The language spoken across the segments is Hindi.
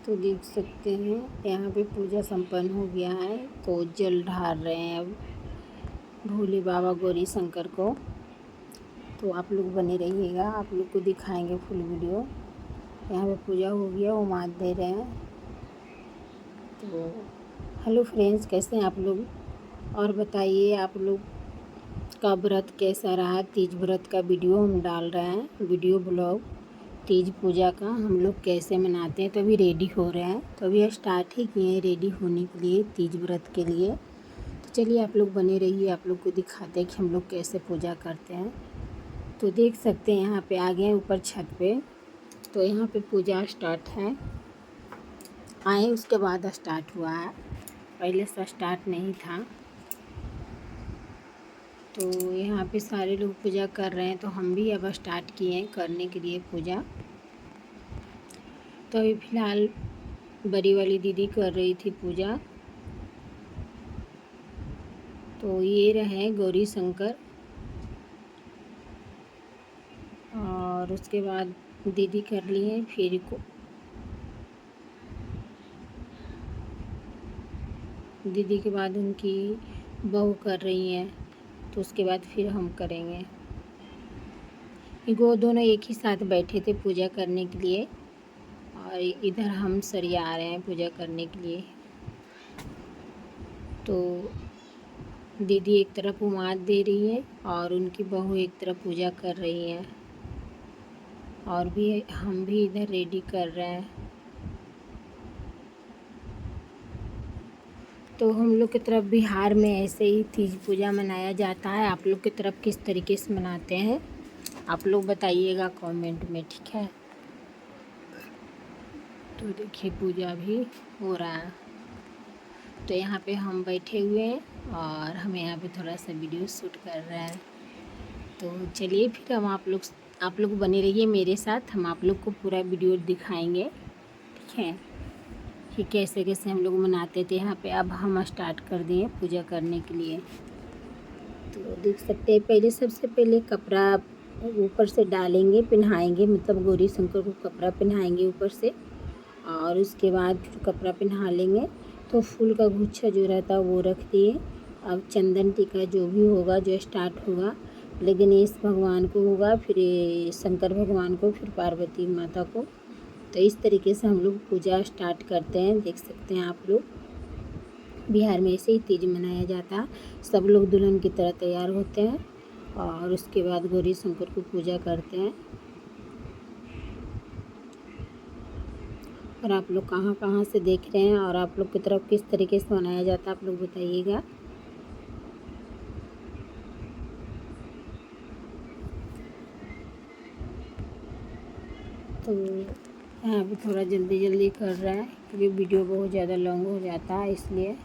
तो देख सकते हैं यहाँ पे पूजा संपन्न हो गया है। तो जल ढार रहे हैं अब भोले बाबा गौरी शंकर को। तो आप लोग बने रहिएगा, आप लोग को दिखाएंगे फुल वीडियो। यहाँ पे पूजा हो गया, वो मात दे रहे हैं। तो हेलो फ्रेंड्स, कैसे हैं आप लोग? और बताइए आप लोग का व्रत कैसा रहा। तीज व्रत का वीडियो हम डाल रहे हैं, वीडियो ब्लॉग तीज पूजा का हम लोग कैसे मनाते हैं। तो अभी रेडी हो रहे हैं, तो अभी स्टार्ट ही किए हैं रेडी होने के लिए तीज व्रत के लिए। तो चलिए आप लोग बने रहिए, आप लोग को दिखाते हैं कि हम लोग कैसे पूजा करते हैं। तो देख सकते हैं यहाँ पे आ गए ऊपर छत पे। तो यहाँ पे पूजा स्टार्ट है, आए उसके बाद स्टार्ट हुआ है, पहले से स्टार्ट नहीं था। तो यहाँ पे सारे लोग पूजा कर रहे हैं, तो हम भी अब स्टार्ट किए हैं करने के लिए पूजा। तो अभी फ़िलहाल बड़ी वाली दीदी कर रही थी पूजा। तो ये रहे गौरी शंकर, और उसके बाद दीदी कर लिए फिर को दीदी के बाद उनकी बहू कर रही हैं। तो उसके बाद फिर हम करेंगे। वो दोनों एक ही साथ बैठे थे पूजा करने के लिए, और इधर हम सरिया आ रहे हैं पूजा करने के लिए। तो दीदी एक तरफ उमाद दे रही है और उनकी बहू एक तरफ पूजा कर रही है, और भी हम भी इधर रेडी कर रहे हैं। तो हम लोग की तरफ बिहार में ऐसे ही तीज पूजा मनाया जाता है। आप लोग की तरफ किस तरीके से मनाते हैं आप लोग बताइएगा कमेंट में, ठीक है। तो देखिए पूजा भी हो रहा है। तो यहाँ पे हम बैठे हुए हैं और हम यहाँ पे थोड़ा सा वीडियो शूट कर रहे हैं। तो चलिए फिर हम आप लोग बने रहिए मेरे साथ, हम आप लोग को पूरा वीडियो दिखाएंगे, ठीक है, कि कैसे कैसे हम लोग मनाते थे। यहाँ पे अब हम स्टार्ट कर दिए पूजा करने के लिए। तो देख सकते हैं पहले सबसे पहले कपड़ा ऊपर से डालेंगे, पहनाएंगे, मतलब गौरी शंकर को कपड़ा पहनाएंगे ऊपर से, और उसके बाद फिर कपड़ा पहना लेंगे। तो फूल का गुच्छा जो रहता है वो रख दिए। अब चंदन टीका जो भी होगा, जो स्टार्ट होगा, लेकिन इस भगवान को होगा, फिर शंकर भगवान को, फिर पार्वती माता को। तो इस तरीके से हम लोग पूजा स्टार्ट करते हैं। देख सकते हैं आप लोग, बिहार में ऐसे ही तीज मनाया जाता है। सब लोग दुल्हन की तरह तैयार होते हैं और उसके बाद गौरी शंकर को पूजा करते हैं। और आप लोग कहाँ कहाँ से देख रहे हैं और आप लोग की तरफ किस तरीके से मनाया जाता है आप लोग बताइएगा। तो यहाँ पे थोड़ा जल्दी जल्दी कर रहा है क्योंकि वीडियो बहुत ज़्यादा लॉन्ग हो जाता है, इसलिए।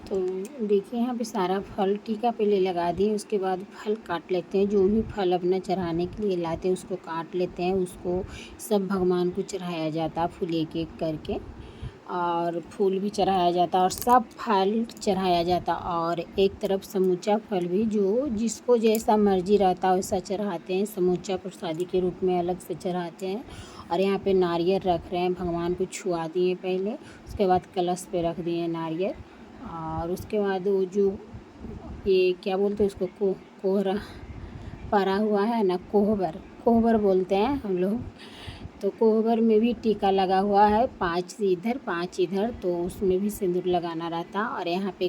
तो देखिए यहाँ पे सारा फल टीका पहले लगा दिए, उसके बाद फल काट लेते हैं। जो भी फल अपना चढ़ाने के लिए लाते हैं उसको काट लेते हैं। उसको सब भगवान को चढ़ाया जाता है, फूल एक एक करके, और फूल भी चढ़ाया जाता है और सब फल चढ़ाया जाता। और एक तरफ समूचा फल भी, जो जिसको जैसा मर्जी रहता है वैसा चढ़ाते हैं। समूचा प्रसादी के रूप में अलग से चढ़ाते हैं। और यहाँ पे नारियल रख रहे हैं, भगवान को छुआ दिए पहले, उसके बाद कलश पे रख दिए नारियल। और उसके बाद वो जो ये क्या बोलते हैं उसको, कोहरा परा हुआ है ना, कोहबर बोलते हैं हम लोग। तो कोहबर में भी टीका लगा हुआ है, 5 इधर 5 इधर, तो उसमें भी सिंदूर लगाना रहता। और यहाँ पे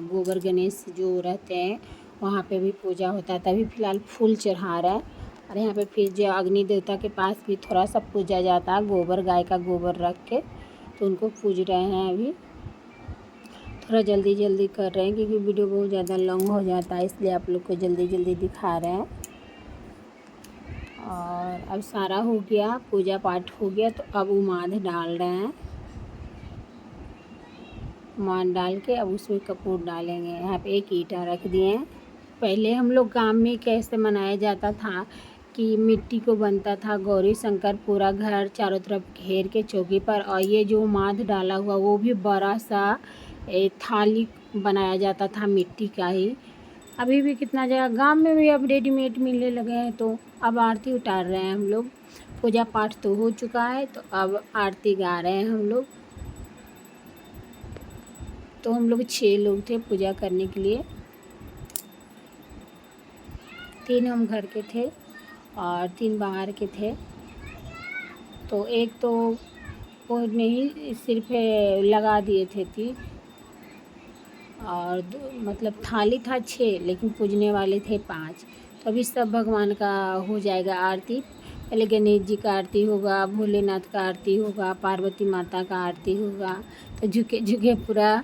गोबर गणेश जो रहते हैं वहाँ पे भी पूजा होता है। तभी फ़िलहाल फूल चढ़ा रहा है। और यहाँ पे फिर जो अग्नि देवता के पास भी थोड़ा सा पूजा जाता है, गोबर, गाय का गोबर रख के, तो उनको पूज रहे हैं। अभी थोड़ा जल्दी जल्दी कर रहे हैं क्योंकि वीडियो बहुत ज़्यादा लॉन्ग हो जाता है, इसलिए आप लोग को जल्दी जल्दी दिखा रहे हैं। और अब सारा हो गया, पूजा पाठ हो गया, तो अब उमाद डाल रहे हैं। उमाद डाल के अब उसमें कपूर डालेंगे। यहाँ पे एक ईंटा रख दिए हैं। पहले हम लोग गांव में कैसे मनाया जाता था कि मिट्टी को बनता था गौरी शंकर, पूरा घर चारों तरफ घेर के चौकी पर, और ये जो उमाद डाला हुआ वो भी बड़ा सा थाली बनाया जाता था मिट्टी का ही। अभी भी कितना जगह गांव में भी अब रेडीमेड मिलने लगे हैं, तो अब आरती उतार रहे हैं हम लोग। पूजा पाठ तो हो चुका है, तो अब आरती गा रहे हैं हम लोग। तो हम लोग 6 लोग थे पूजा करने के लिए, 3 हम घर के थे और 3 बाहर के थे। तो एक तो वो नहीं सिर्फ लगा दिए थे 3 और मतलब थाली था 6 लेकिन पूजने वाले थे 5। तो अभी सब भगवान का हो जाएगा आरती। पहले गणेश जी का आरती होगा, भोलेनाथ का आरती होगा, पार्वती माता का आरती होगा। तो झुके झुके पूरा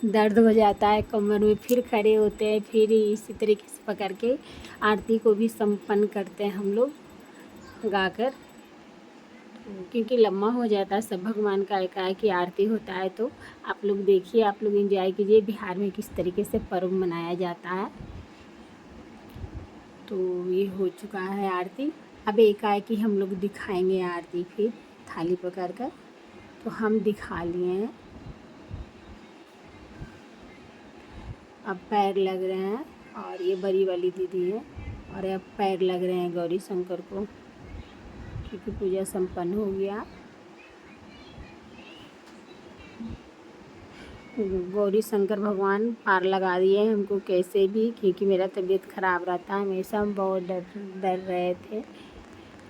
दर्द हो जाता है कमर में, फिर खड़े होते हैं, फिर इसी तरीके से पकड़ के आरती को भी संपन्न करते हैं हम लोग गाकर। क्योंकि लम्बा हो जाता है, सब भगवान का एकाएक की आरती होता है। तो आप लोग देखिए, आप लोग एंजॉय कीजिए बिहार में किस तरीके से पर्व मनाया जाता है। तो ये हो चुका है आरती। अब एकाएक ही हम लोग दिखाएंगे आरती फिर थाली पकड़ कर। तो हम दिखा लिए हैं। अब पैर लग रहे हैं और ये बड़ी वाली दीदी है और अब पैर लग रहे हैं गौरी शंकर को, क्योंकि पूजा संपन्न हो गया। गौरी शंकर भगवान पार लगा दिए हमको कैसे भी, क्योंकि मेरा तबीयत ख़राब रहता है हमेशा, हम बहुत डर रहे थे।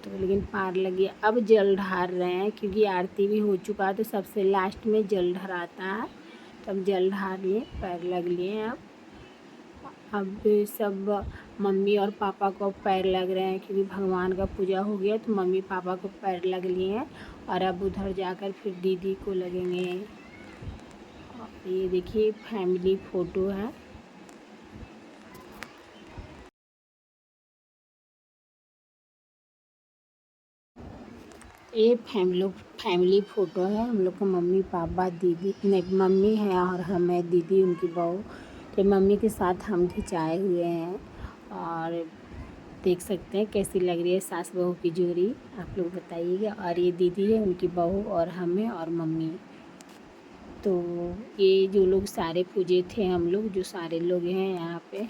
तो लेकिन पार लग गया। अब जल ढार रहे हैं क्योंकि आरती भी हो चुका है, तो सबसे लास्ट में जल ढराता है। तब जल ढार लिए, पैर लग लिए। अब सब मम्मी और पापा को पैर लग रहे हैं क्योंकि भगवान का पूजा हो गया, तो मम्मी पापा को पैर लग लिए हैं। और अब उधर जाकर फिर दीदी को लगेंगे। ये देखिए फैमिली फ़ोटो है। ये फैमिली फ़ोटो है। हम लोग को मम्मी पापा दीदी नहीं, मम्मी है और हम है, दीदी उनकी बहू। तो मम्मी के साथ हम खिंचाए हुए हैं और देख सकते हैं कैसी लग रही है सास बहू की जोड़ी, आप लोग बताइएगा। और ये दीदी है, उनकी बहू और हमें और मम्मी। तो ये जो लोग सारे पूजे थे हम लोग, जो सारे लोग हैं यहाँ पे,